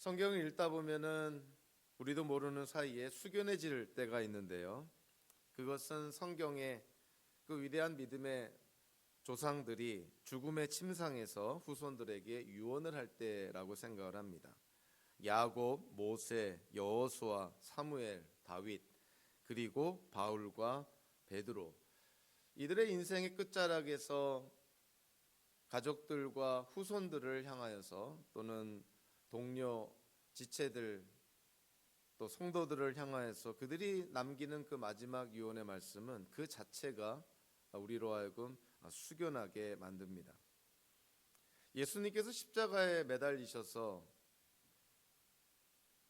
성경을 읽다 보면은 우리도 모르는 사이에 숙연해질 때가 있는데요. 그것은 성경의 그 위대한 믿음의 조상들이 죽음의 침상에서 후손들에게 유언을 할 때라고 생각을 합니다. 야곱, 모세, 여호수아, 사무엘, 다윗, 그리고 바울과 베드로, 이들의 인생의 끝자락에서 가족들과 후손들을 향하여서 또는 동료, 지체들, 또 성도들을 향하여서 그들이 남기는 그 마지막 유언의 말씀은 그 자체가 우리로 하여금 숙연하게 만듭니다. 예수님께서 십자가에 매달리셔서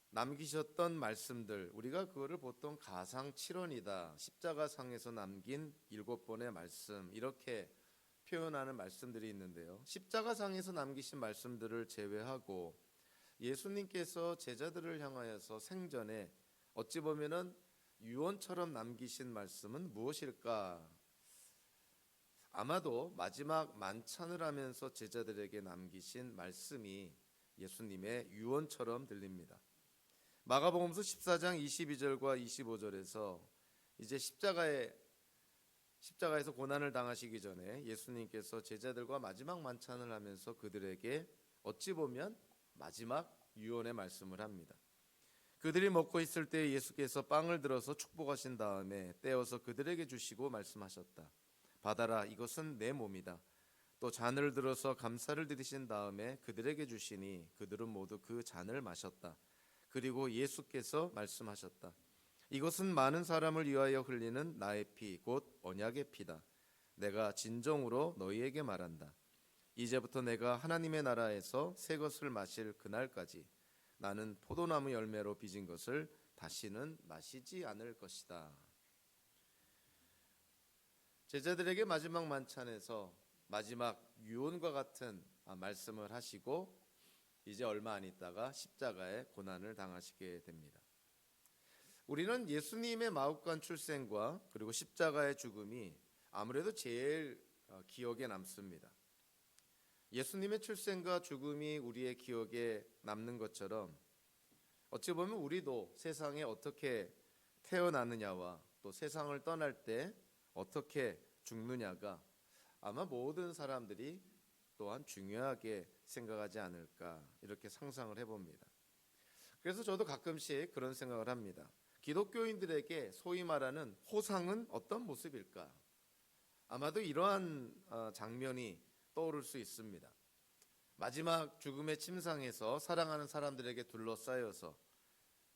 남기셨던 말씀들, 우리가 그거를 보통 가상칠언이다, 십자가상에서 남긴 7번의 말씀, 이렇게 표현하는 말씀들이 있는데요. 십자가상에서 남기신 말씀들을 제외하고 예수님께서 제자들을 향하여서 생전에 어찌 보면은 유언처럼 남기신 말씀은 무엇일까? 아마도 마지막 만찬을 하면서 제자들에게 남기신 말씀이 예수님의 유언처럼 들립니다. 마가복음서 14장 22절과 25절에서 이제 십자가에서 고난을 당하시기 전에 예수님께서 제자들과 마지막 만찬을 하면서 그들에게 어찌 보면 마지막 유언의 말씀을 합니다. 그들이 먹고 있을 때 예수께서 빵을 들어서 축복하신 다음에 떼어서 그들에게 주시고 말씀하셨다. 받아라, 이것은 내 몸이다. 또 잔을 들어서 감사를 드리신 다음에 그들에게 주시니 그들은 모두 그 잔을 마셨다. 그리고 예수께서 말씀하셨다. 이것은 많은 사람을 위하여 흘리는 나의 피, 곧 언약의 피다. 내가 진정으로 너희에게 말한다. 이제부터 내가 하나님의 나라에서 새 것을 마실 그날까지 나는 포도나무 열매로 빚은 것을 다시는 마시지 않을 것이다. 제자들에게 마지막 만찬에서 마지막 유언과 같은 말씀을 하시고 이제 얼마 안 있다가 십자가의 고난을 당하시게 됩니다. 우리는 예수님의 마욱간 출생과 그리고 십자가의 죽음이 아무래도 제일 기억에 남습니다. 예수님의 출생과 죽음이 우리의 기억에 남는 것처럼 어찌 보면 우리도 세상에 어떻게 태어나느냐와 또 세상을 떠날 때 어떻게 죽느냐가 아마 모든 사람들이 또한 중요하게 생각하지 않을까, 이렇게 상상을 해봅니다. 그래서 저도 가끔씩 그런 생각을 합니다. 기독교인들에게 소위 말하는 호상은 어떤 모습일까? 아마도 이러한 장면이 떠오를 수 있습니다. 마지막 죽음의 침상에서 사랑하는 사람들에게 둘러싸여서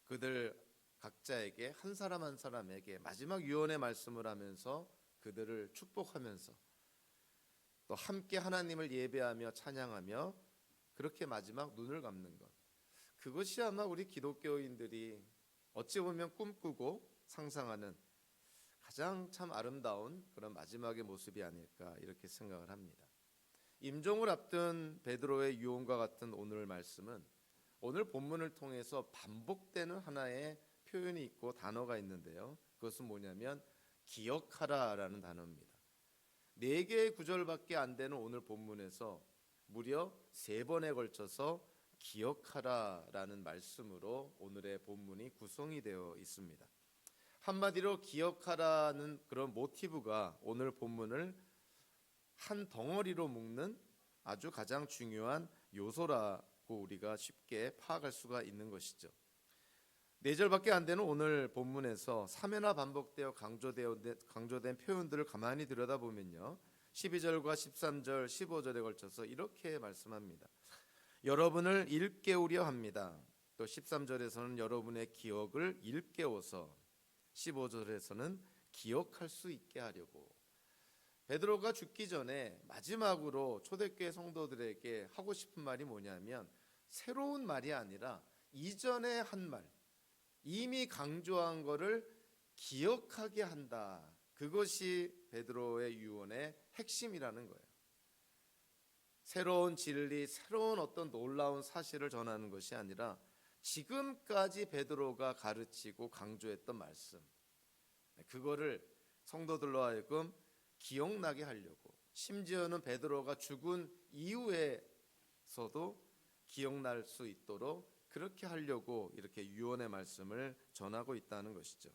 그들 각자에게 한 사람 한 사람에게 마지막 유언의 말씀을 하면서 그들을 축복하면서 또 함께 하나님을 예배하며 찬양하며 그렇게 마지막 눈을 감는 것, 그것이 아마 우리 기독교인들이 어찌 보면 꿈꾸고 상상하는 가장 참 아름다운 그런 마지막의 모습이 아닐까, 이렇게 생각을 합니다. 임종을 앞둔 베드로의 유언과 같은 오늘 말씀은 오늘 본문을 통해서 반복되는 하나의 표현이 있고 단어가 있는데요. 그것은 뭐냐면 기억하라라는 단어입니다. 4개의 구절밖에 안 되는 오늘 본문에서 무려 3번에 걸쳐서 기억하라라는 말씀으로 오늘의 본문이 구성이 되어 있습니다. 한마디로 기억하라는 그런 모티브가 오늘 본문을 한 덩어리로 묶는 아주 가장 중요한 요소라고 우리가 쉽게 파악할 수가 있는 것이죠. 4절밖에 안 되는 오늘 본문에서 3회나 반복되어 강조된 표현들을 가만히 들여다보면요, 12절과 13절, 15절에 걸쳐서 이렇게 말씀합니다. 여러분을 일깨우려 합니다. 또 13절에서는 여러분의 기억을 일깨워서, 15절에서는 기억할 수 있게 하려고. 베드로가 죽기 전에 마지막으로 초대교회 성도들에게 하고 싶은 말이 뭐냐면 새로운 말이 아니라 이전에 한 말, 이미 강조한 것을 기억하게 한다. 그것이 베드로의 유언의 핵심이라는 거예요. 새로운 진리, 새로운 어떤 놀라운 사실을 전하는 것이 아니라 지금까지 베드로가 가르치고 강조했던 말씀, 그거를 성도들로 하여금 기억나게 하려고, 심지어는 베드로가 죽은 이후에서도 기억날 수 있도록 그렇게 하려고 이렇게 유언의 말씀을 전하고 있다는 것이죠.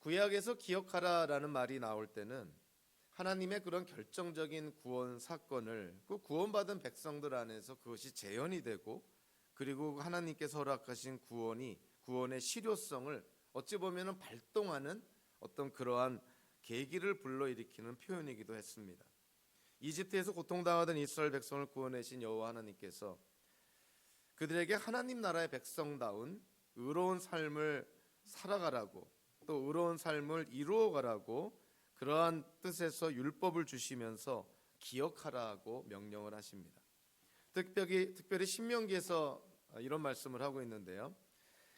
구약에서 기억하라라는 말이 나올 때는 하나님의 그런 결정적인 구원 사건을 그 구원받은 백성들 안에서 그것이 재현이 되고, 그리고 하나님께서 허락하신 구원의 실효성을 어찌 보면은 발동하는 어떤 그러한 계기를 불러일으키는 표현이기도 했습니다. 이집트에서 고통당하던 이스라엘 백성을 구원하신 여호와 하나님께서 그들에게 하나님 나라의 백성다운 의로운 삶을 살아가라고, 또 의로운 삶을 이루어가라고 그러한 뜻에서 율법을 주시면서 기억하라고 명령을 하십니다. 특별히 신명기에서 이런 말씀을 하고 있는데요.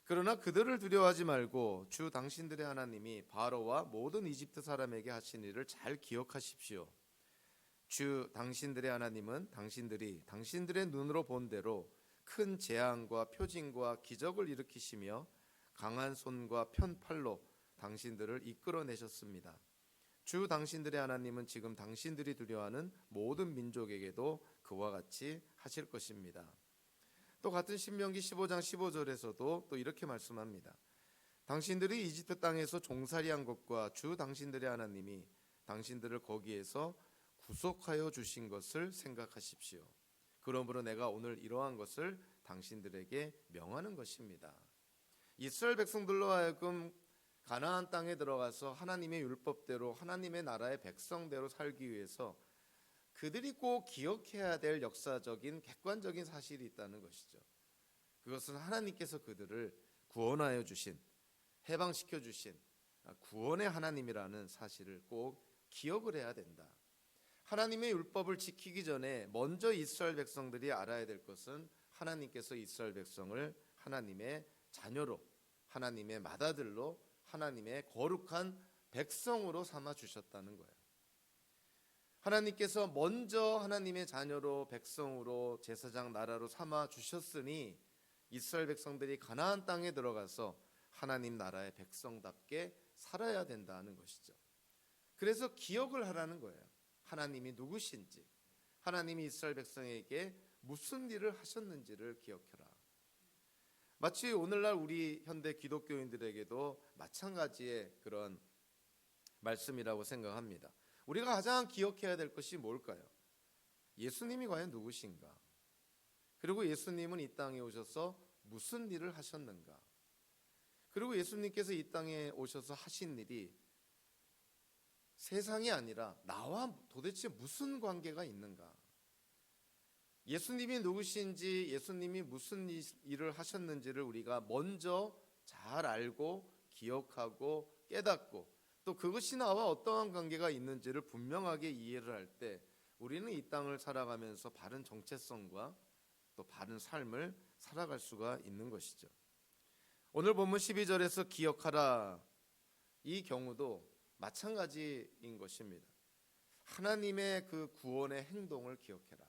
그러나 그들을 두려워하지 말고 주 당신들의 하나님이 바로와 모든 이집트 사람에게 하신 일을 잘 기억하십시오. 주 당신들의 하나님은 당신들이 당신들의 눈으로 본 대로 큰 재앙과 표징과 기적을 일으키시며 강한 손과 편팔로 당신들을 이끌어내셨습니다. 주 당신들의 하나님은 지금 당신들이 두려워하는 모든 민족에게도 그와 같이 하실 것입니다. 또 같은 신명기 15장 15절에서도 또 이렇게 말씀합니다. 당신들이 이집트 땅에서 종살이한 것과 주 당신들의 하나님이 당신들을 거기에서 구속하여 주신 것을 생각하십시오. 그러므로 내가 오늘 이러한 것을 당신들에게 명하는 것입니다. 이스라엘 백성들로 하여금 가나안 땅에 들어가서 하나님의 율법대로 하나님의 나라의 백성대로 살기 위해서 그들이 꼭 기억해야 될 역사적인 객관적인 사실이 있다는 것이죠. 그것은 하나님께서 그들을 구원하여 주신, 해방시켜 주신 구원의 하나님이라는 사실을 꼭 기억을 해야 된다. 하나님의 율법을 지키기 전에 먼저 이스라엘 백성들이 알아야 될 것은 하나님께서 이스라엘 백성을 하나님의 자녀로, 하나님의 맏아들로, 하나님의 거룩한 백성으로 삼아 주셨다는 거예요. 하나님께서 먼저 하나님의 자녀로, 백성으로, 제사장 나라로 삼아 주셨으니 이스라엘 백성들이 가나안 땅에 들어가서 하나님 나라의 백성답게 살아야 된다는 것이죠. 그래서 기억을 하라는 거예요. 하나님이 누구신지, 하나님이 이스라엘 백성에게 무슨 일을 하셨는지를 기억해라. 마치 오늘날 우리 현대 기독교인들에게도 마찬가지의 그런 말씀이라고 생각합니다. 우리가 가장 기억해야 될 것이 뭘까요? 예수님이 과연 누구신가? 그리고 예수님은 이 땅에 오셔서 무슨 일을 하셨는가? 그리고 예수님께서 이 땅에 오셔서 하신 일이 세상이 아니라 나와 도대체 무슨 관계가 있는가? 예수님이 누구신지, 예수님이 무슨 일을 하셨는지를 우리가 먼저 잘 알고 기억하고 깨닫고, 또 그것이 나와 어떠한 관계가 있는지를 분명하게 이해를 할 때 우리는 이 땅을 살아가면서 바른 정체성과 또 바른 삶을 살아갈 수가 있는 것이죠. 오늘 본문 12절에서 기억하라, 이 경우도 마찬가지인 것입니다. 하나님의 그 구원의 행동을 기억해라.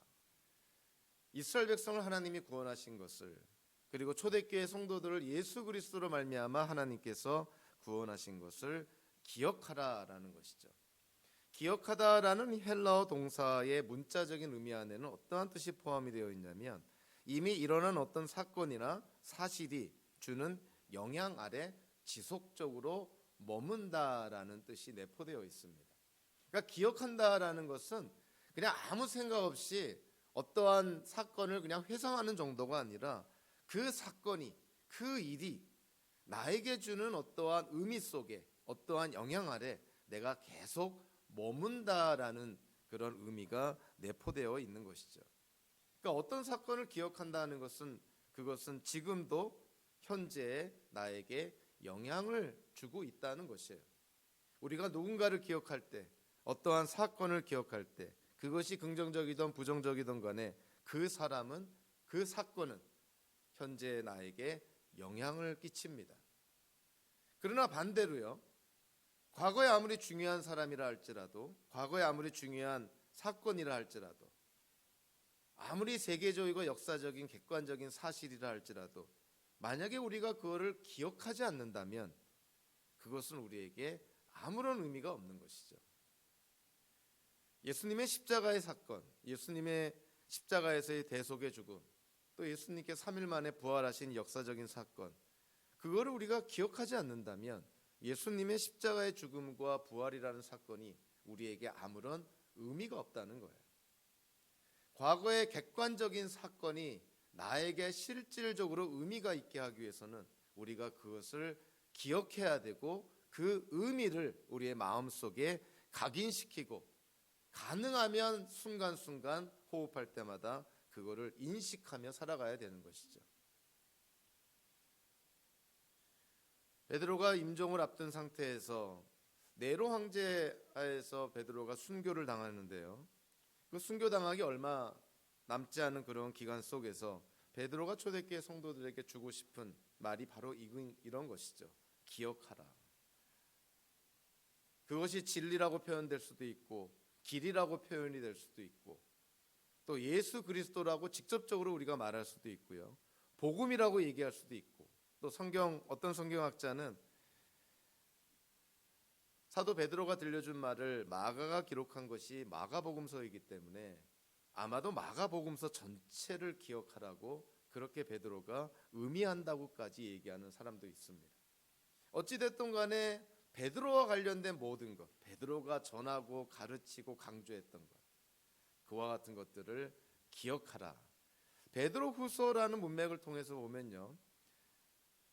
이스라엘 백성을 하나님이 구원하신 것을, 그리고 초대교회 성도들을 예수 그리스도로 말미암아 하나님께서 구원하신 것을 기억하라라는 것이죠. 기억하다라는 헬라어 동사의 문자적인 의미 안에는 어떠한 뜻이 포함이 되어 있냐면, 이미 일어난 어떤 사건이나 사실이 주는 영향 아래 지속적으로 머문다라는 뜻이 내포되어 있습니다. 그러니까 기억한다라는 것은 그냥 아무 생각 없이 어떠한 사건을 그냥 회상하는 정도가 아니라 그 사건이, 그 일이 나에게 주는 어떠한 의미 속에, 어떠한 영향 아래 내가 계속 머문다라는 그런 의미가 내포되어 있는 것이죠. 그러니까 어떤 사건을 기억한다는 것은 그것은 지금도 현재의 나에게 영향을 주고 있다는 것이에요. 우리가 누군가를 기억할 때, 어떠한 사건을 기억할 때, 그것이 긍정적이든 부정적이든 간에 그 사람은, 그 사건은 현재 나에게 영향을 끼칩니다. 그러나 반대로요, 과거에 아무리 중요한 사람이라 할지라도, 과거에 아무리 중요한 사건이라 할지라도, 아무리 세계적이고 역사적인 객관적인 사실이라 할지라도 만약에 우리가 그거를 기억하지 않는다면 그것은 우리에게 아무런 의미가 없는 것이죠. 예수님의 십자가의 사건, 예수님의 십자가에서의 대속의 죽음, 또 예수님께 3일 만에 부활하신 역사적인 사건, 그거를 우리가 기억하지 않는다면 예수님의 십자가의 죽음과 부활이라는 사건이 우리에게 아무런 의미가 없다는 거예요. 과거의 객관적인 사건이 나에게 실질적으로 의미가 있게 하기 위해서는 우리가 그것을 기억해야 되고 그 의미를 우리의 마음속에 각인시키고 가능하면 순간순간 호흡할 때마다 그거를 인식하며 살아가야 되는 것이죠. 베드로가 임종을 앞둔 상태에서 네로 황제 하에서 베드로가 순교를 당하는데요. 그 순교당하기 얼마 남지 않은 그런 기간 속에서 베드로가 초대교회 성도들에게 주고 싶은 말이 바로 이런 것이죠. 기억하라. 그것이 진리라고 표현될 수도 있고 길이라고 표현이 될 수도 있고 또 예수 그리스도라고 직접적으로 우리가 말할 수도 있고요. 복음이라고 얘기할 수도 있고 또 어떤 성경학자는 사도 베드로가 들려준 말을 마가가 기록한 것이 마가복음서이기 때문에 아마도 마가복음서 전체를 기억하라고 그렇게 베드로가 의미한다고까지 얘기하는 사람도 있습니다. 어찌됐든 간에 베드로와 관련된 모든 것, 베드로가 전하고 가르치고 강조했던 것, 그와 같은 것들을 기억하라. 베드로 후서라는 문맥을 통해서 보면요,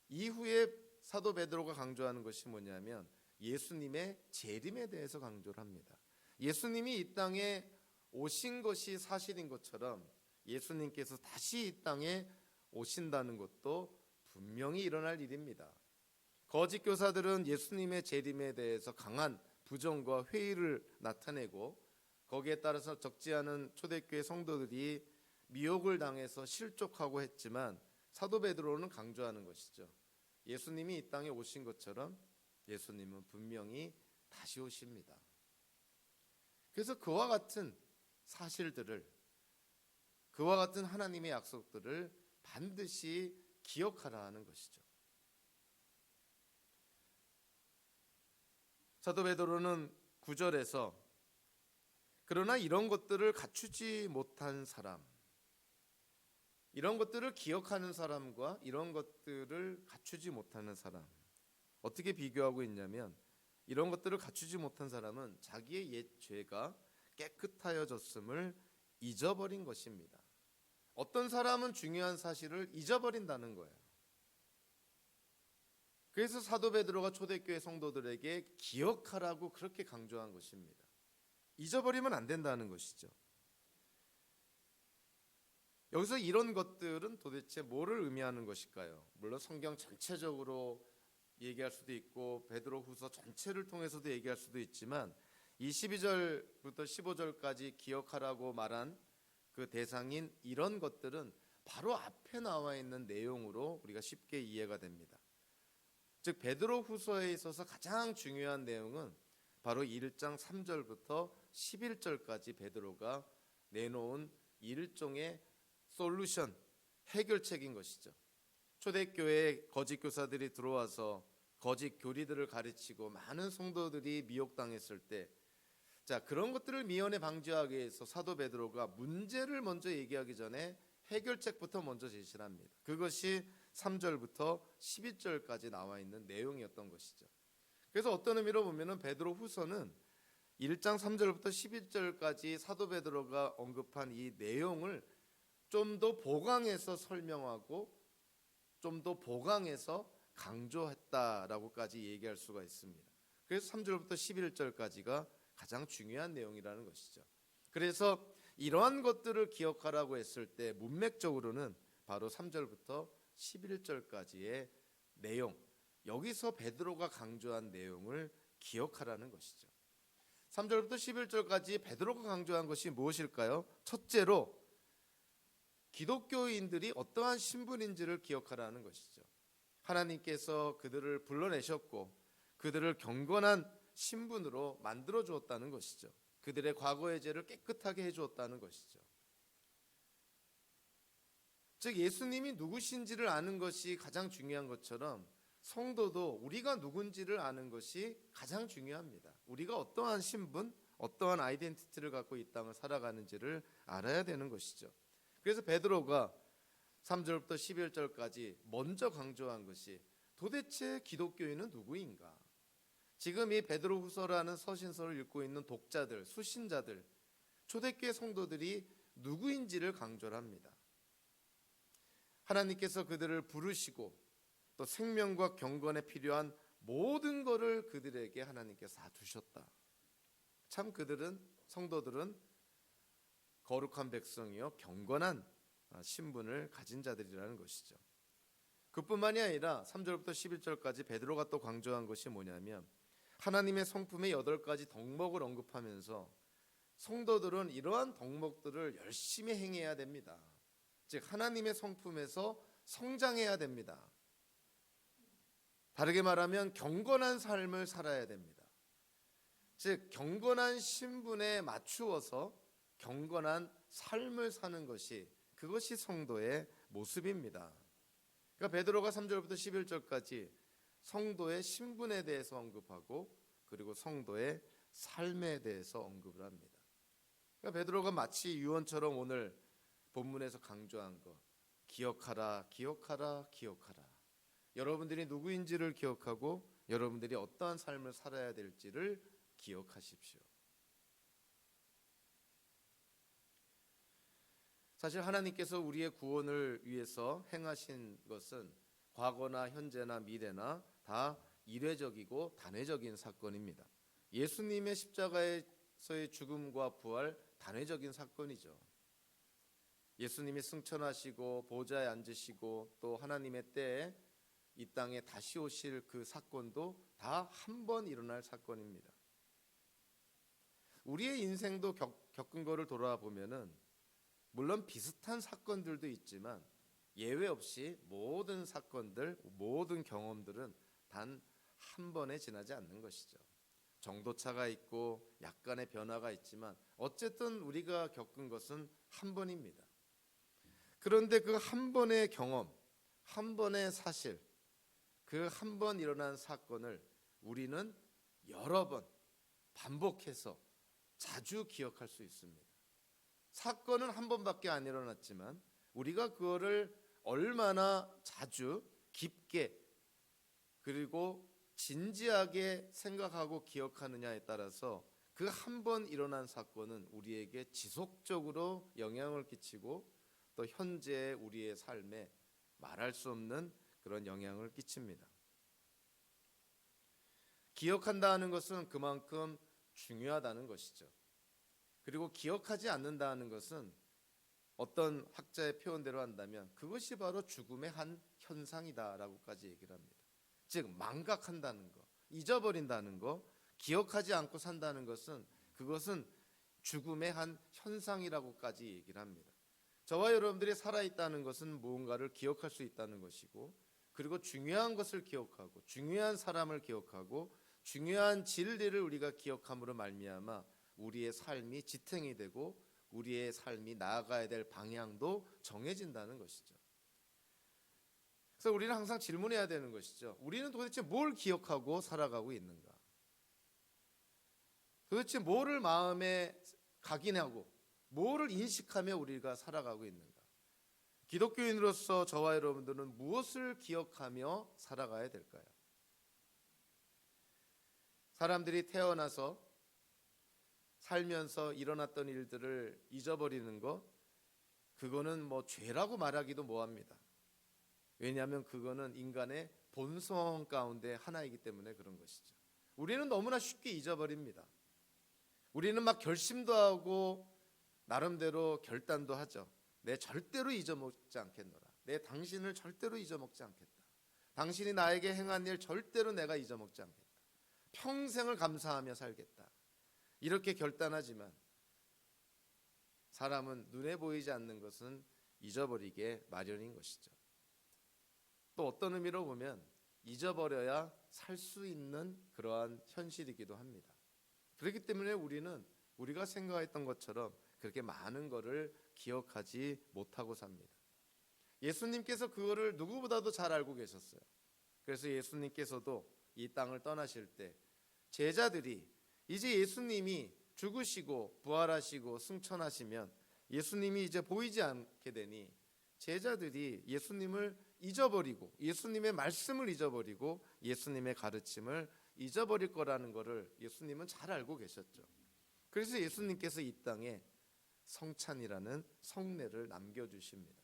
이후에 사도 베드로가 강조하는 것이 뭐냐면 예수님의 재림에 대해서 강조를 합니다. 예수님이 이 땅에 오신 것이 사실인 것처럼 예수님께서 다시 이 땅에 오신다는 것도 분명히 일어날 일입니다. 거짓 교사들은 예수님의 재림에 대해서 강한 부정과 회의를 나타내고 거기에 따라서 적지 않은 초대교회 성도들이 미혹을 당해서 실족하고 했지만 사도 베드로는 강조하는 것이죠. 예수님이 이 땅에 오신 것처럼 예수님은 분명히 다시 오십니다. 그래서 그와 같은 사실들을, 그와 같은 하나님의 약속들을 반드시 기억하라 하는 것이죠. 사도 베드로는 9절에서 그러나 이런 것들을 갖추지 못한 사람, 이런 것들을 기억하는 사람과 이런 것들을 갖추지 못하는 사람, 어떻게 비교하고 있냐면 이런 것들을 갖추지 못한 사람은 자기의 옛 죄가 깨끗하여졌음을 잊어버린 것입니다. 어떤 사람은 중요한 사실을 잊어버린다는 거예요. 그래서 사도 베드로가 초대교회 성도들에게 기억하라고 그렇게 강조한 것입니다. 잊어버리면 안 된다는 것이죠. 여기서 이런 것들은 도대체 뭐를 의미하는 것일까요? 물론 성경 전체적으로 얘기할 수도 있고 베드로 후서 전체를 통해서도 얘기할 수도 있지만 이 12절부터 15절까지 기억하라고 말한 그 대상인 이런 것들은 바로 앞에 나와 있는 내용으로 우리가 쉽게 이해가 됩니다. 즉 베드로 후서에 있어서 가장 중요한 내용은 바로 1장 3절부터 11절까지 베드로가 내놓은 일종의 솔루션, 해결책인 것이죠. 초대교회에 거짓 교사들이 들어와서 거짓 교리들을 가르치고 많은 성도들이 미혹당했을 때, 그런 것들을 미연에 방지하기 위해서 사도 베드로가 문제를 먼저 얘기하기 전에 해결책부터 먼저 제시를 합니다. 그것이 3절부터 12절까지 나와 있는 내용이었던 것이죠. 그래서 어떤 의미로 보면은 베드로 후서는 1장 3절부터 11절까지 사도 베드로가 언급한 이 내용을 좀 더 보강해서 설명하고 좀 더 보강해서 강조했다라고까지 얘기할 수가 있습니다. 그래서 3절부터 11절까지가 가장 중요한 내용이라는 것이죠. 그래서 이러한 것들을 기억하라고 했을 때 문맥적으로는 바로 3절부터 11절까지의 내용, 여기서 베드로가 강조한 내용을 기억하라는 것이죠. 3절부터 11절까지 베드로가 강조한 것이 무엇일까요? 첫째로 기독교인들이 어떠한 신분인지를 기억하라는 것이죠. 하나님께서 그들을 불러내셨고 그들을 경건한 신분으로 만들어 주었다는 것이죠. 그들의 과거의 죄를 깨끗하게 해주었다는 것이죠. 즉 예수님이 누구신지를 아는 것이 가장 중요한 것처럼 성도도 우리가 누군지를 아는 것이 가장 중요합니다. 우리가 어떠한 신분, 어떠한 아이덴티티를 갖고 이 땅을 살아가는지를 알아야 되는 것이죠. 그래서 베드로가 3절부터 11절까지 먼저 강조한 것이 도대체 기독교인은 누구인가? 지금 이 베드로후서라는 서신서를 읽고 있는 독자들, 수신자들, 초대교회 성도들이 누구인지를 강조를 합니다. 하나님께서 그들을 부르시고 또 생명과 경건에 필요한 모든 것을 그들에게 하나님께서 다 주셨다. 참 그들은, 성도들은 거룩한 백성이요 경건한 신분을 가진 자들이라는 것이죠. 그뿐만이 아니라 3절부터 11절까지 베드로가 또 강조한 것이 뭐냐면 하나님의 성품의 8가지 덕목을 언급하면서 성도들은 이러한 덕목들을 열심히 행해야 됩니다. 즉 하나님의 성품에서 성장해야 됩니다. 다르게 말하면 경건한 삶을 살아야 됩니다. 즉 경건한 신분에 맞추어서 경건한 삶을 사는 것이, 그것이 성도의 모습입니다. 그러니까 베드로가 3절부터 11절까지 성도의 신분에 대해서 언급하고 그리고 성도의 삶에 대해서 언급을 합니다. 그러니까 베드로가 마치 유언처럼 오늘 본문에서 강조한 것, 기억하라, 기억하라, 기억하라. 여러분들이 누구인지를 기억하고 여러분들이 어떠한 삶을 살아야 될지를 기억하십시오. 사실 하나님께서 우리의 구원을 위해서 행하신 것은 과거나 현재나 미래나 다 이례적이고 단회적인 사건입니다. 예수님의 십자가에서의 죽음과 부활, 단회적인 사건이죠. 예수님이 승천하시고 보좌에 앉으시고 또 하나님의 때에 이 땅에 다시 오실 그 사건도 다 한 번 일어날 사건입니다. 우리의 인생도 겪은 거를 돌아보면은 물론 비슷한 사건들도 있지만 예외 없이 모든 사건들, 모든 경험들은 단 한 번에 지나지 않는 것이죠. 정도차가 있고 약간의 변화가 있지만 어쨌든 우리가 겪은 것은 한 번입니다. 그런데 그 한 번의 경험, 한 번의 사실, 그 한 번 일어난 사건을 우리는 여러 번 반복해서 자주 기억할 수 있습니다. 사건은 한 번밖에 안 일어났지만 우리가 그거를 얼마나 자주 깊게 그리고 진지하게 생각하고 기억하느냐에 따라서 그 한 번 일어난 사건은 우리에게 지속적으로 영향을 끼치고 또 현재 우리의 삶에 말할 수 없는 그런 영향을 끼칩니다. 기억한다는 것은 그만큼 중요하다는 것이죠. 그리고 기억하지 않는다는 것은 어떤 학자의 표현대로 한다면 그것이 바로 죽음의 한 현상이다라고까지 얘기를 합니다. 즉 망각한다는 것, 잊어버린다는 것, 기억하지 않고 산다는 것은 그것은 죽음의 한 현상이라고까지 얘기를 합니다. 저와 여러분들이 살아있다는 것은 무언가를 기억할 수 있다는 것이고 그리고 중요한 것을 기억하고 중요한 사람을 기억하고 중요한 진리를 우리가 기억함으로 말미암아 우리의 삶이 지탱이 되고 우리의 삶이 나아가야 될 방향도 정해진다는 것이죠. 그래서 우리는 항상 질문해야 되는 것이죠. 우리는 도대체 뭘 기억하고 살아가고 있는가? 도대체 뭐를 마음에 각인하고 뭐를 인식하며 우리가 살아가고 있는가? 기독교인으로서 저와 여러분들은 무엇을 기억하며 살아가야 될까요? 사람들이 태어나서 살면서 일어났던 일들을 잊어버리는 것, 그거는 뭐 죄라고 말하기도 뭐합니다. 왜냐하면 그거는 인간의 본성 가운데 하나이기 때문에 그런 것이죠. 우리는 너무나 쉽게 잊어버립니다. 우리는 막 결심도 하고 나름대로 결단도 하죠. 내 절대로 잊어먹지 않겠노라. 내 당신을 절대로 잊어먹지 않겠다. 당신이 나에게 행한 일 절대로 내가 잊어먹지 않겠다. 평생을 감사하며 살겠다. 이렇게 결단하지만 사람은 눈에 보이지 않는 것은 잊어버리게 마련인 것이죠. 또 어떤 의미로 보면 잊어버려야 살 수 있는 그러한 현실이기도 합니다. 그렇기 때문에 우리는 우리가 생각했던 것처럼 그렇게 많은 것을 기억하지 못하고 삽니다. 예수님께서 그거를 누구보다도 잘 알고 계셨어요. 그래서 예수님께서도 이 땅을 떠나실 때 제자들이 이제 예수님이 죽으시고 부활하시고 승천하시면 예수님이 이제 보이지 않게 되니 제자들이 예수님을 잊어버리고 예수님의 말씀을 잊어버리고 예수님의 가르침을 잊어버릴 거라는 것을 예수님은 잘 알고 계셨죠. 그래서 예수님께서 이 땅에 성찬이라는 성례를 남겨주십니다.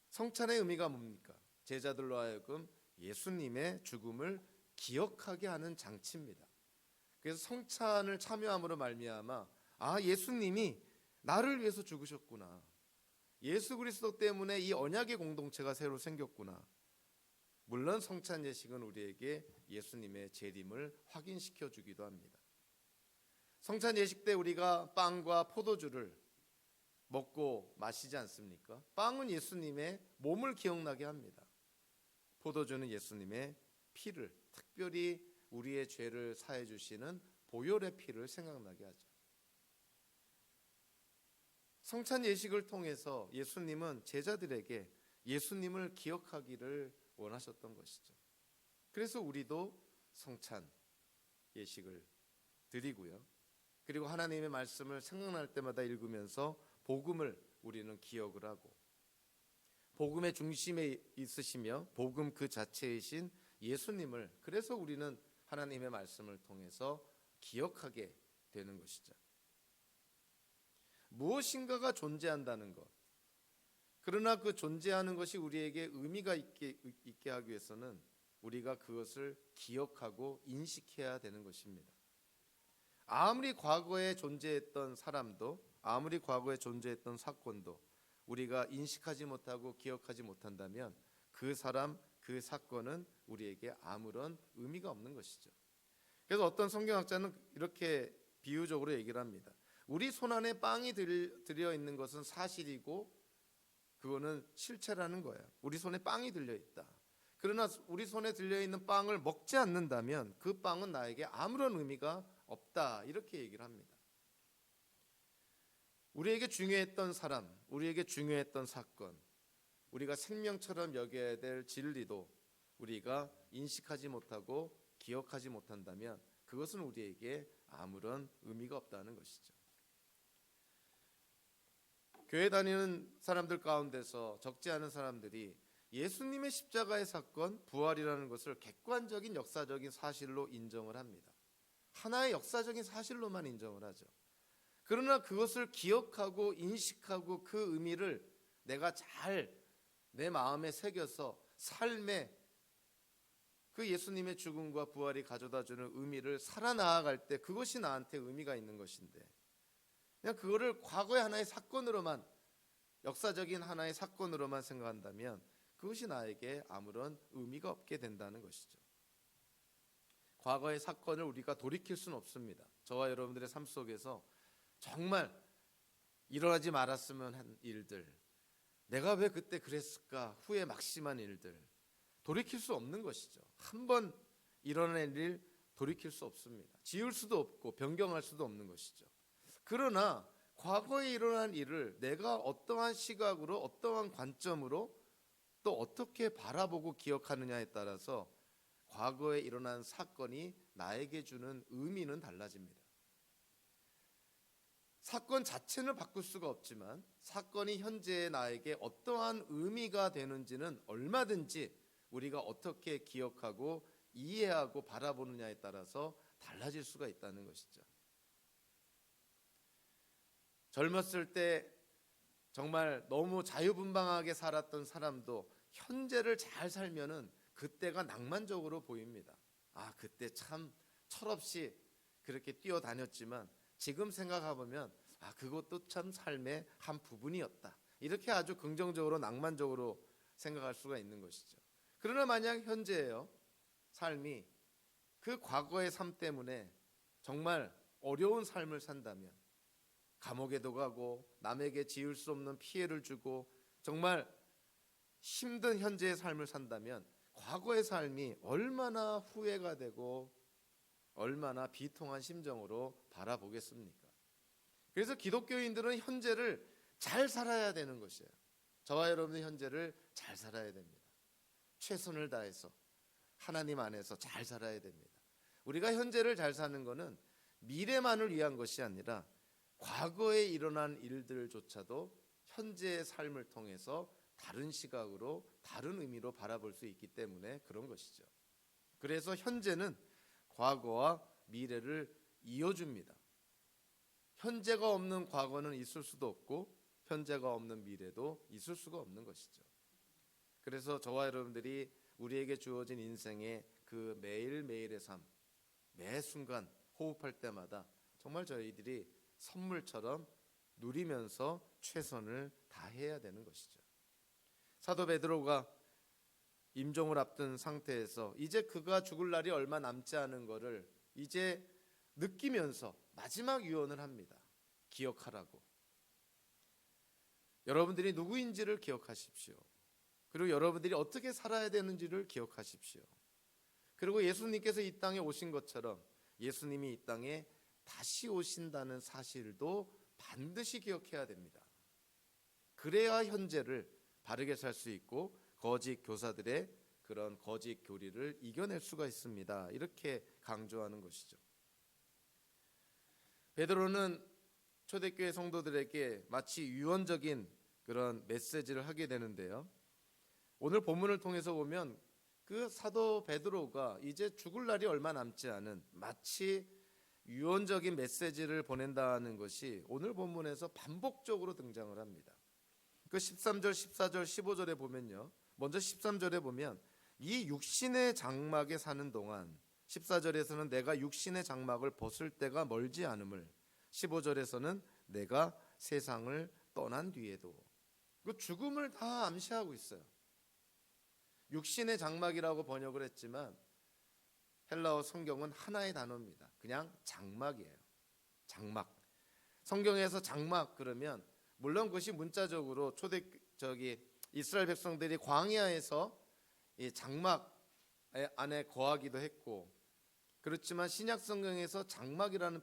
성찬의 의미가 뭡니까? 제자들로 하여금 예수님의 죽음을 기억하게 하는 장치입니다. 그래서 성찬을 참여함으로 말미암아 예수님이 나를 위해서 죽으셨구나. 예수 그리스도 때문에 이 언약의 공동체가 새로 생겼구나. 물론 성찬 예식은 우리에게 예수님의 재림을 확인시켜 주기도 합니다. 성찬 예식 때 우리가 빵과 포도주를 먹고 마시지 않습니까? 빵은 예수님의 몸을 기억나게 합니다. 포도주는 예수님의 피를, 특별히 우리의 죄를 사해 주시는 보혈의 피를 생각나게 하죠. 성찬 예식을 통해서 예수님은 제자들에게 예수님을 기억하기를 원하셨던 것이죠. 그래서 우리도 성찬 예식을 드리고요. 그리고 하나님의 말씀을 생각날 때마다 읽으면서 복음을 우리는 기억을 하고, 복음의 중심에 있으시며 복음 그 자체이신 예수님을, 그래서 우리는 하나님의 말씀을 통해서 기억하게 되는 것이죠. 무엇인가가 존재한다는 것, 그러나 그 존재하는 것이 우리에게 의미가 있게 하기 위해서는 우리가 그것을 기억하고 인식해야 되는 것입니다. 아무리 과거에 존재했던 사람도, 아무리 과거에 존재했던 사건도 우리가 인식하지 못하고 기억하지 못한다면 그 사람, 그 사건은 우리에게 아무런 의미가 없는 것이죠. 그래서 어떤 성경학자는 이렇게 비유적으로 얘기를 합니다. 우리 손 안에 빵이 들여 있는 것은 사실이고 그거는 실체라는 거예요. 우리 손에 빵이 들려 있다. 그러나 우리 손에 들려 있는 빵을 먹지 않는다면 그 빵은 나에게 아무런 의미가 없다. 이렇게 얘기를 합니다. 우리에게 중요했던 사람, 우리에게 중요했던 사건, 우리가 생명처럼 여겨야 될 진리도 우리가 인식하지 못하고 기억하지 못한다면 그것은 우리에게 아무런 의미가 없다는 것이죠. 교회 다니는 사람들 가운데서 적지 않은 사람들이 예수님의 십자가의 사건, 부활이라는 것을 객관적인 역사적인 사실로 인정을 합니다. 하나의 역사적인 사실로만 인정을 하죠. 그러나 그것을 기억하고 인식하고 그 의미를 내가 잘 내 마음에 새겨서 삶에 그 예수님의 죽음과 부활이 가져다주는 의미를 살아나아갈 때 그것이 나한테 의미가 있는 것인데, 그냥 그거를 과거의 하나의 사건으로만, 역사적인 하나의 사건으로만 생각한다면 그것이 나에게 아무런 의미가 없게 된다는 것이죠. 과거의 사건을 우리가 돌이킬 수는 없습니다. 저와 여러분들의 삶 속에서 정말 일어나지 말았으면 한 일들, 내가 왜 그때 그랬을까 후에 막심한 일들, 돌이킬 수 없는 것이죠. 한번 일어난 일 돌이킬 수 없습니다. 지울 수도 없고 변경할 수도 없는 것이죠. 그러나 과거에 일어난 일을 내가 어떠한 시각으로, 어떠한 관점으로 또 어떻게 바라보고 기억하느냐에 따라서 과거에 일어난 사건이 나에게 주는 의미는 달라집니다. 사건 자체는 바꿀 수가 없지만 사건이 현재의 나에게 어떠한 의미가 되는지는 얼마든지 우리가 어떻게 기억하고 이해하고 바라보느냐에 따라서 달라질 수가 있다는 것이죠. 젊었을 때 정말 너무 자유분방하게 살았던 사람도 현재를 잘 살면은 그때가 낭만적으로 보입니다. 그때 참 철없이 그렇게 뛰어다녔지만 지금 생각해보면 그것도 참 삶의 한 부분이었다. 이렇게 아주 긍정적으로 낭만적으로 생각할 수가 있는 것이죠. 그러나 만약 현재예요, 삶이 그 과거의 삶 때문에 정말 어려운 삶을 산다면, 감옥에도 가고 남에게 지을 수 없는 피해를 주고 정말 힘든 현재의 삶을 산다면 과거의 삶이 얼마나 후회가 되고 얼마나 비통한 심정으로 바라보겠습니까? 그래서 기독교인들은 현재를 잘 살아야 되는 것이에요. 저와 여러분의 현재를 잘 살아야 됩니다. 최선을 다해서 하나님 안에서 잘 살아야 됩니다. 우리가 현재를 잘 사는 것은 미래만을 위한 것이 아니라 과거에 일어난 일들조차도 현재의 삶을 통해서 다른 시각으로 다른 의미로 바라볼 수 있기 때문에 그런 것이죠. 그래서 현재는 과거와 미래를 이어줍니다. 현재가 없는 과거는 있을 수도 없고 현재가 없는 미래도 있을 수가 없는 것이죠. 그래서 저와 여러분들이 우리에게 주어진 인생의 그 매일매일의 삶, 매 순간 호흡할 때마다 정말 저희들이 선물처럼 누리면서 최선을 다해야 되는 것이죠. 사도 베드로가 임종을 앞둔 상태에서 이제 그가 죽을 날이 얼마 남지 않은 것을 이제 느끼면서 마지막 유언을 합니다. 기억하라고. 여러분들이 누구인지를 기억하십시오. 그리고 여러분들이 어떻게 살아야 되는지를 기억하십시오. 그리고 예수님께서 이 땅에 오신 것처럼 예수님이 이 땅에 다시 오신다는 사실도 반드시 기억해야 됩니다. 그래야 현재를 바르게 살 수 있고 거짓 교사들의 그런 거짓 교리를 이겨낼 수가 있습니다. 이렇게 강조하는 것이죠. 베드로는 초대교회 성도들에게 마치 유언적인 그런 메시지를 하게 되는데요. 오늘 본문을 통해서 보면 그 사도 베드로가 이제 죽을 날이 얼마 남지 않은 마치 유언적인 메시지를 보낸다는 것이 오늘 본문에서 반복적으로 등장을 합니다. 그 13절, 14절, 15절에 보면요. 먼저 13절에 보면 이 육신의 장막에 사는 동안 14절에서는 내가 육신의 장막을 벗을 때가 멀지 않음을 15절에서는 내가 세상을 떠난 뒤에도 그 죽음을 다 암시하고 있어요. 육신의 장막이라고 번역을 했지만 헬라어 성경은 하나의 단어입니다. 그냥 장막이에요. 장막. 성경에서 장막 그러면 물론 그것이 문자적으로 이스라엘 백성들이 광야에서 이 장막 안에 거하기도 했고 그렇지만 신약 성경에서 장막이라는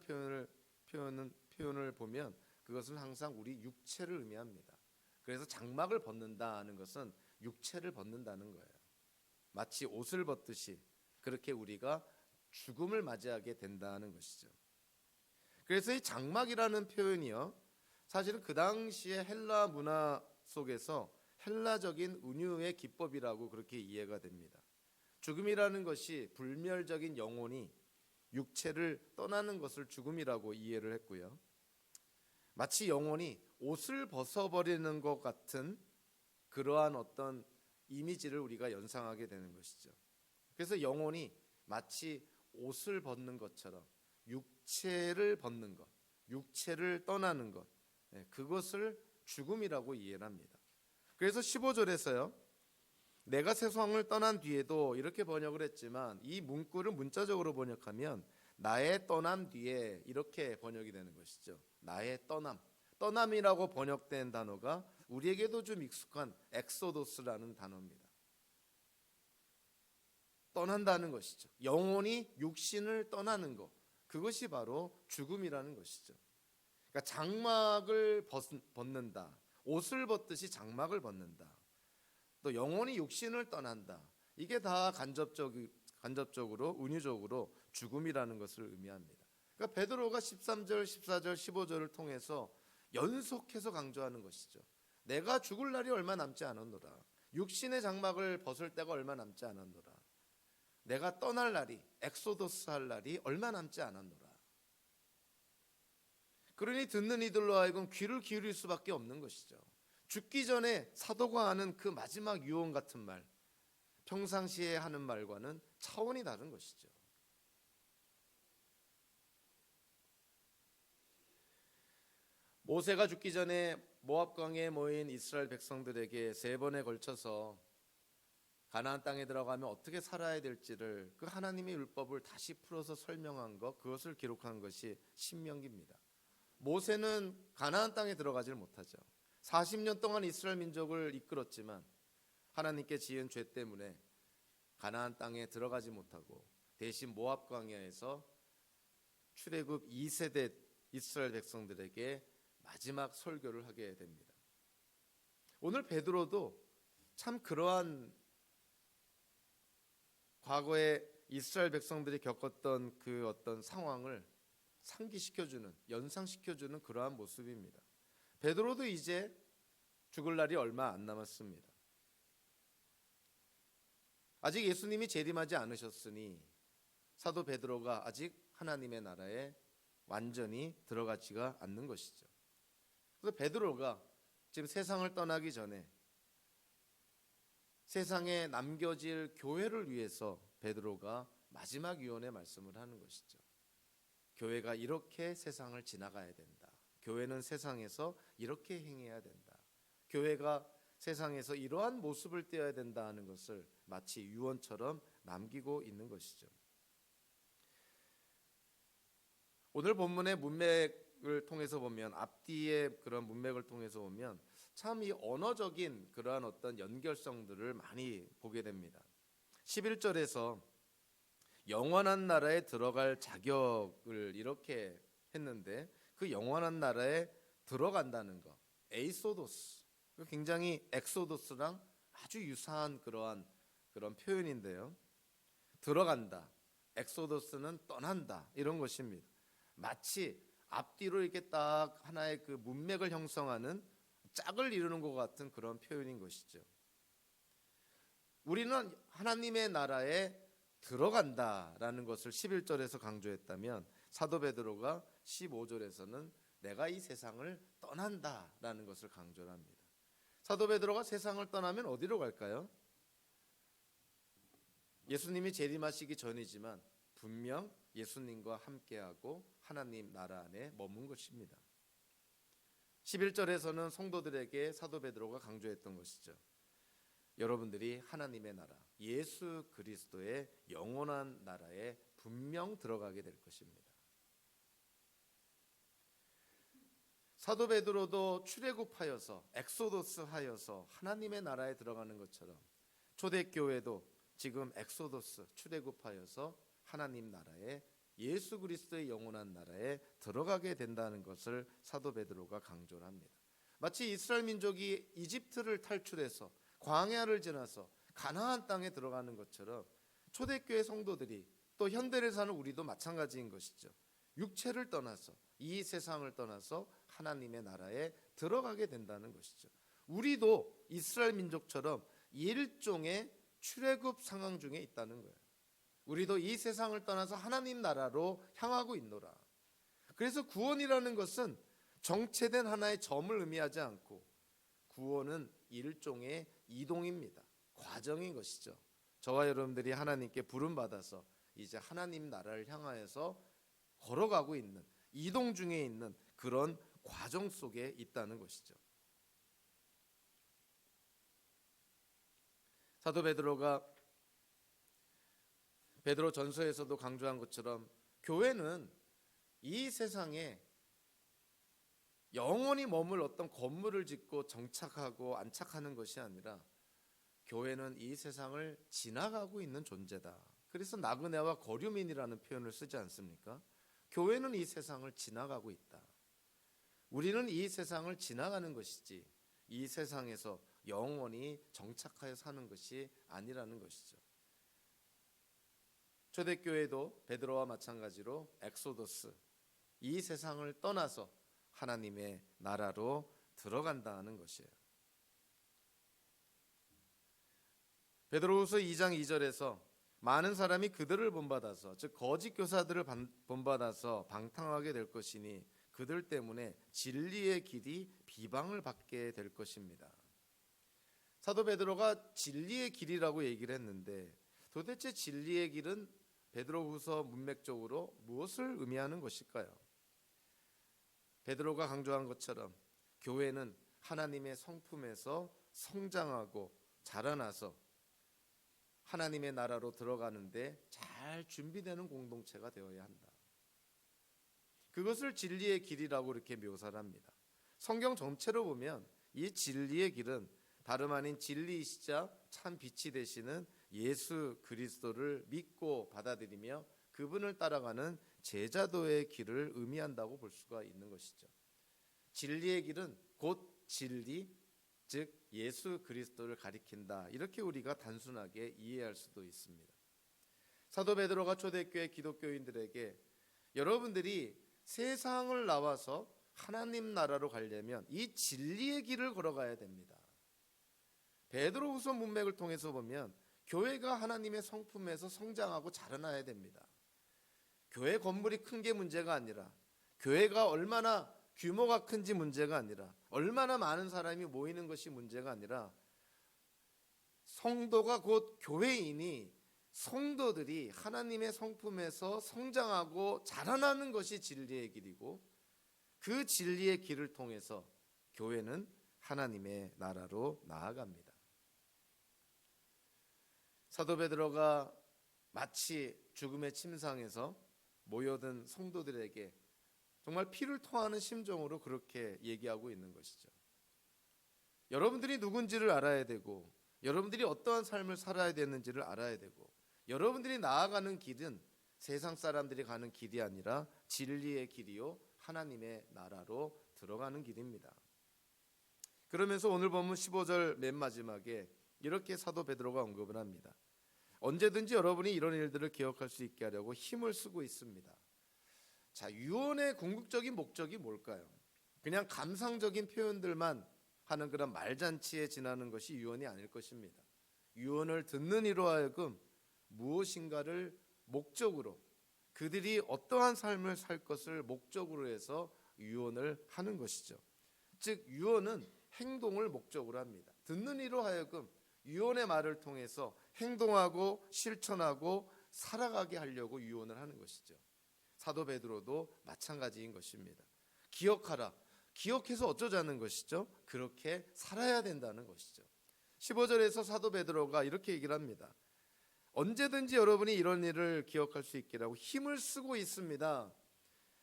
표현을 보면 그것은 항상 우리 육체를 의미합니다. 그래서 장막을 벗는다는 것은 육체를 벗는다는 거예요. 마치 옷을 벗듯이 그렇게 우리가 죽음을 맞이하게 된다는 것이죠. 그래서 이 장막이라는 표현이요. 사실은 그 당시의 헬라 문화 속에서 헬라적인 은유의 기법이라고 그렇게 이해가 됩니다. 죽음이라는 것이 불멸적인 영혼이 육체를 떠나는 것을 죽음이라고 이해를 했고요. 마치 영혼이 옷을 벗어버리는 것 같은 그러한 어떤 이미지를 우리가 연상하게 되는 것이죠. 그래서 영혼이 마치 옷을 벗는 것처럼 육체를 벗는 것, 육체를 떠나는 것, 그것을 죽음이라고 이해를 합니다. 그래서 15절에서요. 내가 세상을 떠난 뒤에도 이렇게 번역을 했지만 이 문구를 문자적으로 번역하면 나의 떠남 뒤에 이렇게 번역이 되는 것이죠. 나의 떠남. 떠남이라고 번역된 단어가 우리에게도 좀 익숙한 엑소도스라는 단어입니다. 떠난다는 것이죠. 영혼이 육신을 떠나는 것. 그것이 바로 죽음이라는 것이죠. 그러니까 장막을 벗는다. 옷을 벗듯이 장막을 벗는다. 또 영혼이 육신을 떠난다. 이게 다 간접적으로 은유적으로 죽음이라는 것을 의미합니다. 그러니까 베드로가 13절, 14절, 15절을 통해서 연속해서 강조하는 것이죠. 내가 죽을 날이 얼마 남지 않았노라. 육신의 장막을 벗을 때가 얼마 남지 않았노라. 내가 떠날 날이, 엑소더스 할 날이 얼마 남지 않았노라. 그러니 듣는 이들로 하여금 귀를 기울일 수밖에 없는 것이죠. 죽기 전에 사도가 하는 그 마지막 유언 같은 말, 평상시에 하는 말과는 차원이 다른 것이죠. 모세가 죽기 전에 모압 광야에 모인 이스라엘 백성들에게 3번에 걸쳐서 가나안 땅에 들어가면 어떻게 살아야 될지를 그 하나님의 율법을 다시 풀어서 설명한 것, 그것을 기록한 것이 신명기입니다. 모세는 가나안 땅에 들어가질 못하죠. 40년 동안 이스라엘 민족을 이끌었지만 하나님께 지은 죄 때문에 가나안 땅에 들어가지 못하고 대신 모압 광야에서 출애굽 2세대 이스라엘 백성들에게 마지막 설교를 하게 됩니다. 오늘 베드로도 참 그러한 과거에 이스라엘 백성들이 겪었던 그 어떤 상황을 상기시켜주는, 연상시켜주는 그러한 모습입니다. 베드로도 이제 죽을 날이 얼마 안 남았습니다. 아직 예수님이 재림하지 않으셨으니 사도 베드로가 아직 하나님의 나라에 완전히 들어가지가 않는 것이죠. 그래서 베드로가 지금 세상을 떠나기 전에 세상에 남겨질 교회를 위해서 베드로가 마지막 유언의 말씀을 하는 것이죠. 교회가 이렇게 세상을 지나가야 된다. 교회는 세상에서 이렇게 행해야 된다. 교회가 세상에서 이러한 모습을 띄어야 된다 하는 것을 마치 유언처럼 남기고 있는 것이죠. 오늘 본문의 문맥을 통해서 보면, 앞뒤의 그런 문맥을 통해서 보면 참 이 언어적인 그러한 어떤 연결성들을 많이 보게 됩니다. 11절에서 영원한 나라에 들어갈 자격을 이렇게 했는데, 그 영원한 나라에 들어간다는 것, 에이소도스, 굉장히 엑소도스랑 아주 유사한 그런 표현인데요. 들어간다, 엑소도스는 떠난다, 이런 것입니다. 마치 앞뒤로 이렇게 딱 하나의 그 문맥을 형성하는 짝을 이루는 것 같은 그런 표현인 것이죠. 우리는 하나님의 나라에 들어간다라는 것을 11절에서 강조했다면, 사도 베드로가 15절에서는 내가 이 세상을 떠난다라는 것을 강조를 합니다. 사도 베드로가 세상을 떠나면 어디로 갈까요? 예수님이 재림하시기 전이지만 분명 예수님과 함께하고 하나님 나라 안에 머문 것입니다. 11절에서는 성도들에게 사도 베드로가 강조했던 것이죠. 여러분들이 하나님의 나라, 예수 그리스도의 영원한 나라에 분명 들어가게 될 것입니다. 사도 베드로도 출애굽하여서 엑소도스하여서 하나님의 나라에 들어가는 것처럼 초대교회도 지금 엑소도스, 출애굽하여서 하나님 나라에, 예수 그리스도의 영원한 나라에 들어가게 된다는 것을 사도 베드로가 강조를 합니다. 마치 이스라엘 민족이 이집트를 탈출해서 광야를 지나서 가나안 땅에 들어가는 것처럼 초대교회 성도들이, 또 현대를 사는 우리도 마찬가지인 것이죠. 육체를 떠나서, 이 세상을 떠나서 하나님의 나라에 들어가게 된다는 것이죠. 우리도 이스라엘 민족처럼 일종의 출애굽 상황 중에 있다는 거예요. 우리도 이 세상을 떠나서 하나님 나라로 향하고 있노라. 그래서 구원이라는 것은 정체된 하나의 점을 의미하지 않고, 구원은 일종의 이동입니다. 과정인 것이죠. 저와 여러분들이 하나님께 부름받아서 이제 하나님 나라를 향하여서 걸어가고 있는, 이동 중에 있는 그런 과정 속에 있다는 것이죠. 사도 베드로가 베드로 전서에서도 강조한 것처럼 교회는 이 세상에 영원히 머물 어떤 건물을 짓고 정착하고 안착하는 것이 아니라, 교회는 이 세상을 지나가고 있는 존재다. 그래서 나그네와 거류민이라는 표현을 쓰지 않습니까? 교회는 이 세상을 지나가고 있다. 우리는 이 세상을 지나가는 것이지 이 세상에서 영원히 정착하여 사는 것이 아니라는 것이죠. 초대교회도 베드로와 마찬가지로 엑소도스, 이 세상을 떠나서 하나님의 나라로 들어간다는 것이에요. 베드로후서 2장 2절에서 많은 사람이 그들을 본받아서, 즉 거짓 교사들을 본받아서 방탕하게 될 것이니 그들 때문에 진리의 길이 비방을 받게 될 것입니다. 사도 베드로가 진리의 길이라고 얘기를 했는데, 도대체 진리의 길은 베드로후서 문맥적으로 무엇을 의미하는 것일까요? 베드로가 강조한 것처럼 교회는 하나님의 성품에서 성장하고 자라나서 하나님의 나라로 들어가는데 잘 준비되는 공동체가 되어야 한다. 그것을 진리의 길이라고 이렇게 묘사를 합니다. 성경 전체로 보면 이 진리의 길은 다름 아닌 진리이시자 참 빛이 되시는 예수 그리스도를 믿고 받아들이며 그분을 따라가는 제자도의 길을 의미한다고 볼 수가 있는 것이죠. 진리의 길은 곧 진리, 즉 예수 그리스도를 가리킨다. 이렇게 우리가 단순하게 이해할 수도 있습니다. 사도 베드로가 초대교회 기독교인들에게 여러분들이 세상을 나와서 하나님 나라로 가려면 이 진리의 길을 걸어가야 됩니다. 베드로후서 문맥을 통해서 보면 교회가 하나님의 성품에서 성장하고 자라나야 됩니다. 교회 건물이 큰 게 문제가 아니라, 교회가 얼마나 규모가 큰지 문제가 아니라, 얼마나 많은 사람이 모이는 것이 문제가 아니라, 성도가 곧 교회인이, 성도들이 하나님의 성품에서 성장하고 자라나는 것이 진리의 길이고, 그 진리의 길을 통해서 교회는 하나님의 나라로 나아갑니다. 사도 베드로가 마치 죽음의 침상에서 모여든 성도들에게 정말 피를 토하는 심정으로 그렇게 얘기하고 있는 것이죠. 여러분들이 누군지를 알아야 되고, 여러분들이 어떠한 삶을 살아야 되는지를 알아야 되고, 여러분들이 나아가는 길은 세상 사람들이 가는 길이 아니라 진리의 길이요 하나님의 나라로 들어가는 길입니다. 그러면서 오늘 본문 15절 맨 마지막에 이렇게 사도 베드로가 언급을 합니다. 언제든지 여러분이 이런 일들을 기억할 수 있게 하려고 힘을 쓰고 있습니다. 자, 유언의 궁극적인 목적이 뭘까요? 그냥 감상적인 표현들만 하는 그런 말잔치에 지나는 것이 유언이 아닐 것입니다. 유언을 듣는 이로 하여금 무엇인가를 목적으로, 그들이 어떠한 삶을 살 것을 목적으로 해서 유언을 하는 것이죠. 즉 유언은 행동을 목적으로 합니다. 듣는 이로 하여금 유언의 말을 통해서 행동하고 실천하고 살아가게 하려고 유언을 하는 것이죠. 사도 베드로도 마찬가지인 것입니다. 기억하라. 기억해서 어쩌자는 것이죠? 그렇게 살아야 된다는 것이죠. 15절에서 사도 베드로가 이렇게 얘기를 합니다. 언제든지 여러분이 이런 일을 기억할 수 있기라고 힘을 쓰고 있습니다.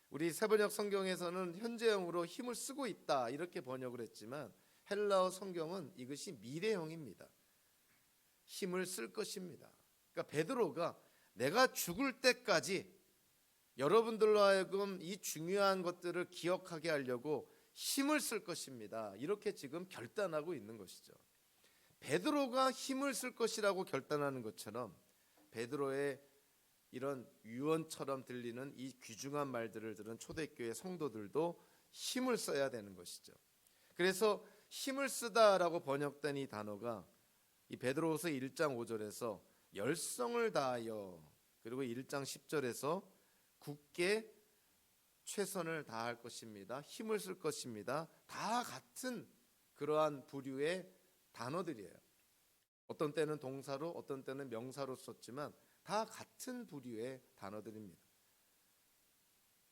우리 세번역 성경에서는 현재형으로 힘을 쓰고 있다 이렇게 번역을 했지만 헬라어 성경은 이것이 미래형입니다. 힘을 쓸 것입니다. 그러니까 베드로가 내가 죽을 때까지 여러분들로 하여금 이 중요한 것들을 기억하게 하려고 힘을 쓸 것입니다. 이렇게 지금 결단하고 있는 것이죠. 베드로가 힘을 쓸 것이라고 결단하는 것처럼 베드로의 이런 유언처럼 들리는 이 귀중한 말들을 들은 초대교회 성도들도 힘을 써야 되는 것이죠. 그래서 힘을 쓰다라고 번역된 이 단어가 이 베드로후서 1장 5절에서 열성을 다하여, 그리고 1장 10절에서 굳게 최선을 다할 것입니다. 힘을 쓸 것입니다. 다 같은 그러한 부류의 단어들이에요. 어떤 때는 동사로, 어떤 때는 명사로 썼지만 다 같은 부류의 단어들입니다.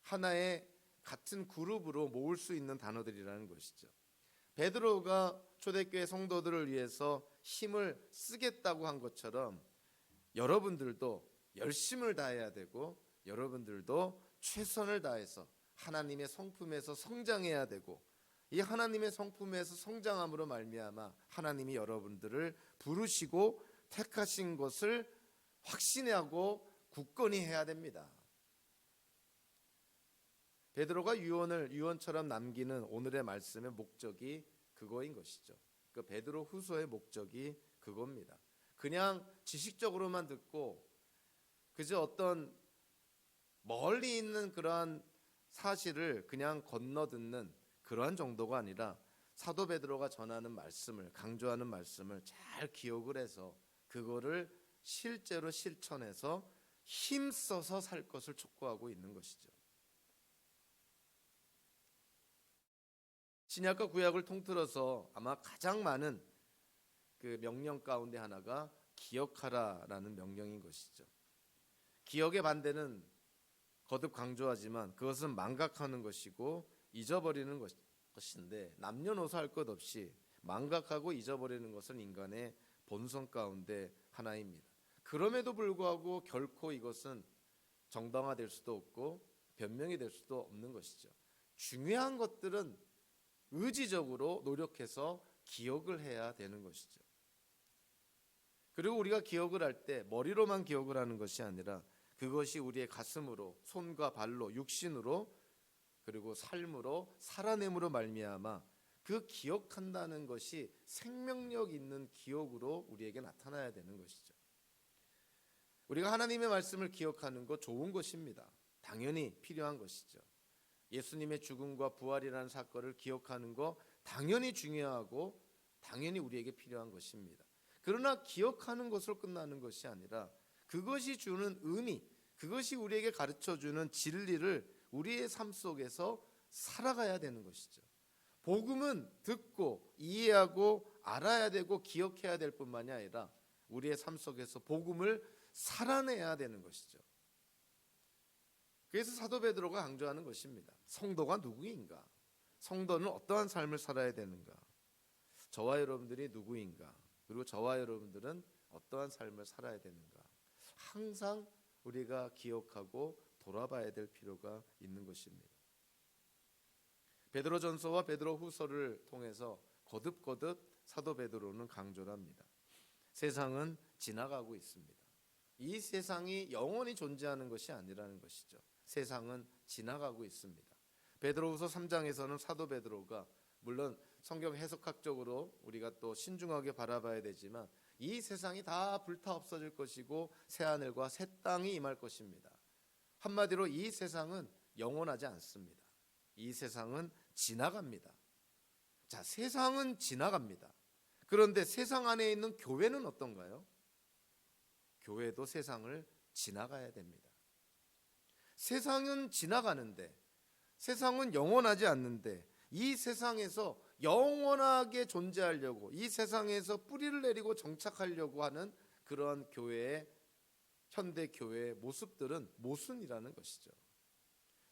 하나의 같은 그룹으로 모을 수 있는 단어들이라는 것이죠. 베드로가 초대교회 성도들을 위해서 힘을 쓰겠다고 한 것처럼 여러분들도 열심을 다해야 되고, 여러분들도 최선을 다해서 하나님의 성품에서 성장해야 되고, 이 하나님의 성품에서 성장함으로 말미암아 하나님이 여러분들을 부르시고 택하신 것을 확신하고 굳건히 해야 됩니다. 베드로가 유언처럼 남기는 오늘의 말씀의 목적이 그거인 것이죠. 그 베드로 후서의 목적이 그겁니다. 그냥 지식적으로만 듣고 그저 어떤 멀리 있는 그러한 사실을 그냥 건너듣는 그러한 정도가 아니라 사도 베드로가 전하는 말씀을, 강조하는 말씀을 잘 기억을 해서 그거를 실제로 실천해서 힘써서 살 것을 촉구하고 있는 것이죠. 신약과 구약을 통틀어서 아마 가장 많은 그 명령 가운데 하나가 기억하라라는 명령인 것이죠. 기억의 반대는 거듭 강조하지만 그것은 망각하는 것이고 잊어버리는 것인데, 남녀노소 할 것 없이 망각하고 잊어버리는 것은 인간의 본성 가운데 하나입니다. 그럼에도 불구하고 결코 이것은 정당화될 수도 없고 변명이 될 수도 없는 것이죠. 중요한 것들은 의지적으로 노력해서 기억을 해야 되는 것이죠. 그리고 우리가 기억을 할 때 머리로만 기억을 하는 것이 아니라 그것이 우리의 가슴으로, 손과 발로, 육신으로, 그리고 삶으로 살아냄으로 말미암아 그 기억한다는 것이 생명력 있는 기억으로 우리에게 나타나야 되는 것이죠. 우리가 하나님의 말씀을 기억하는 것 좋은 것입니다. 당연히 필요한 것이죠. 예수님의 죽음과 부활이라는 사건을 기억하는 거 당연히 중요하고 당연히 우리에게 필요한 것입니다. 그러나 기억하는 것으로 끝나는 것이 아니라 그것이 주는 의미, 그것이 우리에게 가르쳐주는 진리를 우리의 삶 속에서 살아가야 되는 것이죠. 복음은 듣고 이해하고 알아야 되고 기억해야 될 뿐만이 아니라 우리의 삶 속에서 복음을 살아내야 되는 것이죠. 그래서 사도 베드로가 강조하는 것입니다. 성도가 누구인가? 성도는 어떠한 삶을 살아야 되는가? 저와 여러분들이 누구인가? 그리고 저와 여러분들은 어떠한 삶을 살아야 되는가? 항상 우리가 기억하고 돌아봐야 될 필요가 있는 것입니다. 베드로전서와 베드로후서를 통해서 거듭거듭 사도 베드로는 강조를 합니다. 세상은 지나가고 있습니다. 이 세상이 영원히 존재하는 것이 아니라는 것이죠. 세상은 지나가고 있습니다. 베드로후서 3장에서는 사도 베드로가 물론 성경 해석학적으로 우리가 또 신중하게 바라봐야 되지만 이 세상이 다 불타 없어질 것이고 새 하늘과 새 땅이 임할 것입니다. 한마디로 이 세상은 영원하지 않습니다. 이 세상은 지나갑니다. 자, 세상은 지나갑니다. 그런데 세상 안에 있는 교회는 어떤가요? 교회도 세상을 지나가야 됩니다. 세상은 지나가는데, 세상은 영원하지 않는데, 이 세상에서 영원하게 존재하려고, 이 세상에서 뿌리를 내리고 정착하려고 하는 그러한 교회의, 현대 교회의 모습들은 모순이라는 것이죠.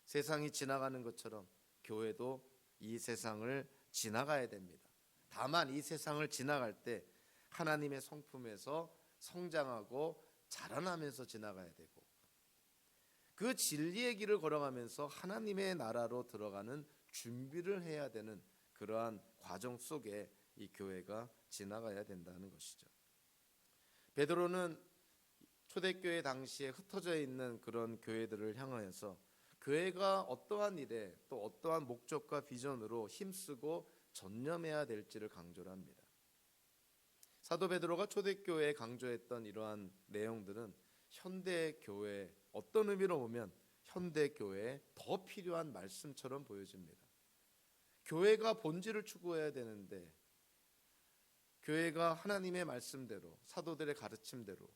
세상이 지나가는 것처럼 교회도 이 세상을 지나가야 됩니다. 다만 이 세상을 지나갈 때 하나님의 성품에서 성장하고 자라나면서 지나가야 되고, 그 진리의 길을 걸어가면서 하나님의 나라로 들어가는 준비를 해야 되는 그러한 과정 속에 이 교회가 지나가야 된다는 것이죠. 베드로는 초대교회 당시에 흩어져 있는 그런 교회들을 향하여서 교회가 어떠한 일에 또 어떠한 목적과 비전으로 힘쓰고 전념해야 될지를 강조를 합니다. 사도 베드로가 초대교회에 강조했던 이러한 내용들은 현대교회, 어떤 의미로 보면 현대교회에 더 필요한 말씀처럼 보여집니다. 교회가 본질을 추구해야 되는데, 교회가 하나님의 말씀대로 사도들의 가르침대로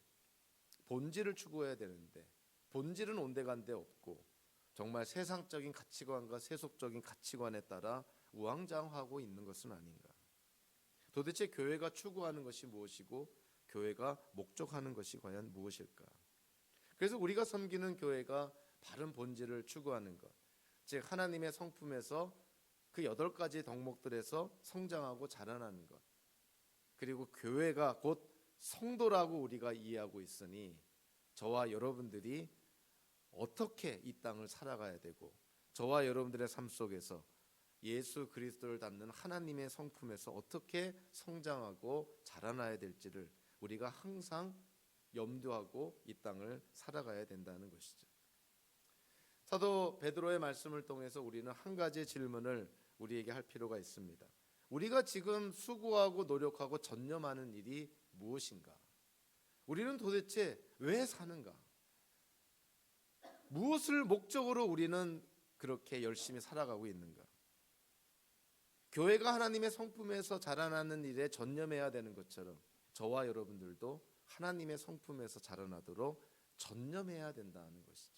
본질을 추구해야 되는데 본질은 온데간데 없고 정말 세상적인 가치관과 세속적인 가치관에 따라 우왕좌왕하고 있는 것은 아닌가. 도대체 교회가 추구하는 것이 무엇이고 교회가 목적하는 것이 과연 무엇일까? 그래서 우리가 섬기는 교회가 바른 본질을 추구하는 것, 즉 하나님의 성품에서 그 8가지 덕목들에서 성장하고 자라나는 것, 그리고 교회가 곧 성도라고 우리가 이해하고 있으니 저와 여러분들이 어떻게 이 땅을 살아가야 되고 저와 여러분들의 삶 속에서 예수 그리스도를 닮는 하나님의 성품에서 어떻게 성장하고 자라나야 될지를 우리가 항상 염두하고 이 땅을 살아가야 된다는 것이죠. 사도 베드로의 말씀을 통해서 우리는 한 가지 질문을 우리에게 할 필요가 있습니다. 우리가 지금 수고하고 노력하고 전념하는 일이 무엇인가? 우리는 도대체 왜 사는가? 무엇을 목적으로 우리는 그렇게 열심히 살아가고 있는가? 교회가 하나님의 성품에서 자라나는 일에 전념해야 되는 것처럼 저와 여러분들도 하나님의 성품에서 자라나도록 전념해야 된다는 것이죠.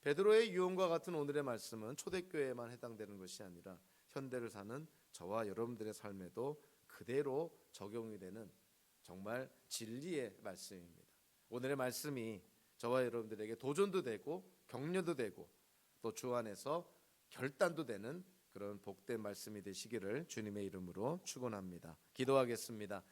베드로의 유언과 같은 오늘의 말씀은 초대교회에만 해당되는 것이 아니라 현대를 사는 저와 여러분들의 삶에도 그대로 적용이 되는 정말 진리의 말씀입니다. 오늘의 말씀이 저와 여러분들에게 도전도 되고 격려도 되고 또 주 안에서 결단도 되는 그런 복된 말씀이 되시기를 주님의 이름으로 축원합니다. 기도하겠습니다.